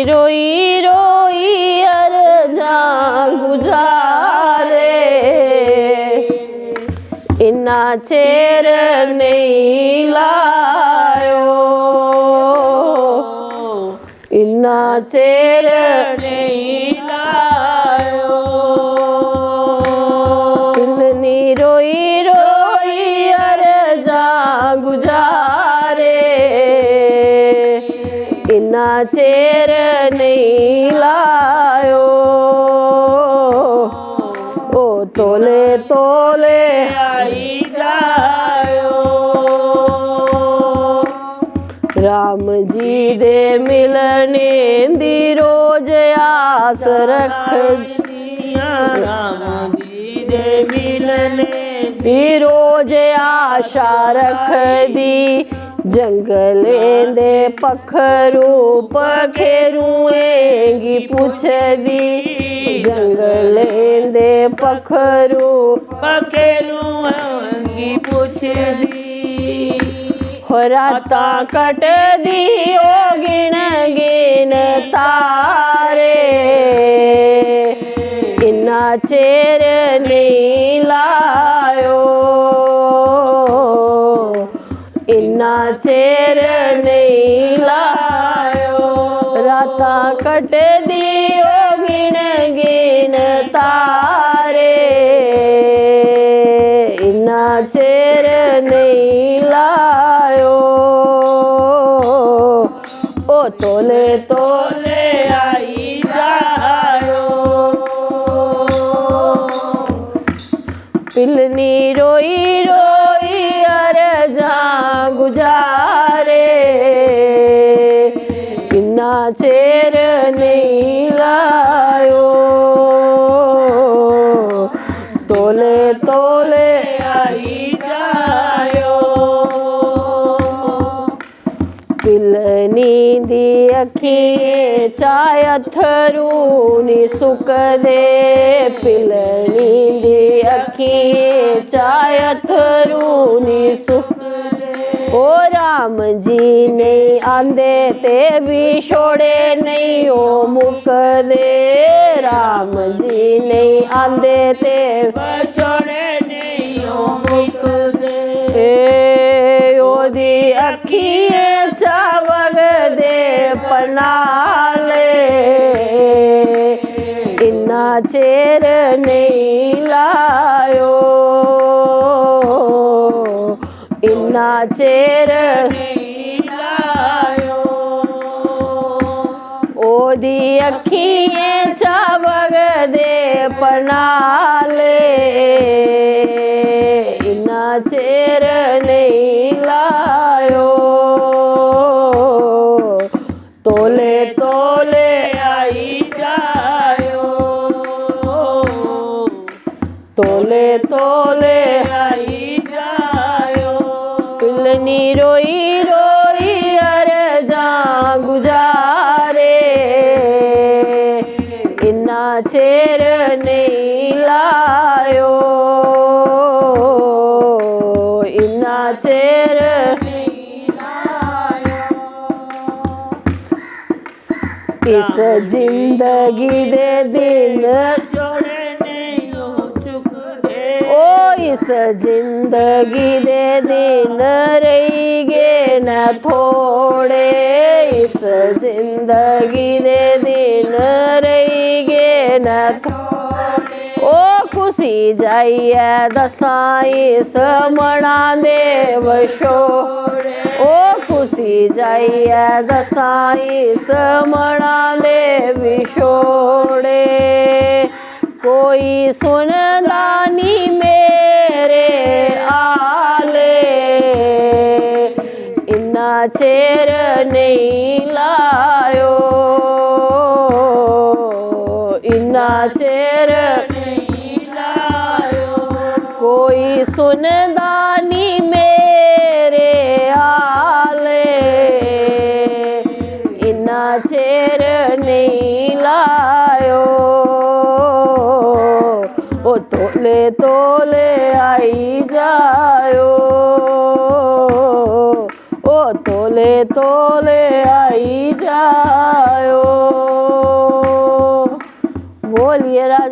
रोई रोई अरजा गुजारे, इन्ना चेर नहीं लायो, इन्ना चेर नहीं लायो। पिलनी रोई रोई अरजा गुजारे, इन्ना चेर नहीं लायो। ओ तोले तोले आई जायो, राम जी दे मिलने दी रोज आस रख दिया, राम जी दे मिलने दी रोज आशा रख दी। जंगलें दे पखरू पखेरुएंगी पुछ दी, जंगलें दे पखरू पखेरुएंगी पुछ दी। हो रातां कट दी ओ गिन गिन तारे, इन्ना चेर नहीं लायो, इन्ना चेर नहीं लायो। रातां कट दी ओ गिन गिन तारे, इन्ना चेर नहीं लायो। ओ तोले तोले आई जायो, पिलनी रोई रोई अरजा गुजारे, इन्ना चेर नहीं लायो। तोले तोले आई जायो, पिलनी दी अखिएं चाय अथरू नी सुकदे, पिलनी दी अखिएं चाय अथरू नी सुकदे। ओ राम जी नहीं आंदे ते भी छोड़े नहीं ओ मुकदे, राम जी नहीं आंदे ते छोड़े नहीं ओ मुकदे। ओदी अखिएं चा वगदे पनाले, इन्ना चेर नहीं लायो, इन्ना चेर नहीं लायो। ओदी अखिएं चा वगदे पनाले, इन्ना चेर नहीं लायो। तोले तोले आई जायो, तोले तोले आई जायो। पिलनी रोई रोई अरजा गुजारे, इन्ना चेर नहीं लायो, इन्ना चेर नहीं लायो। इस जिंदगी दे दिन जोड़े नहीं हो चुकदे, ओ इस जिंदगी दे दिन रही गे न थोड़े, इस जिंदगी दे दिन रही गे न थोड़े। ओ खुशी जाइए दसां इस मना दे वछोड़े, ओ खुशी जाइए दसां इस मना दे विछोड़े। कोई सुनदा नी मेरे आले, इन्ना चेर नहीं लायो, इन्ना चेर नहीं लायो। कोई सुनदा नी मेरे आले, इन्ना चेर नहीं लायो। ओ तोले तोले आई जायो, ओ तोले तोले आई जायो। बोलिए राजा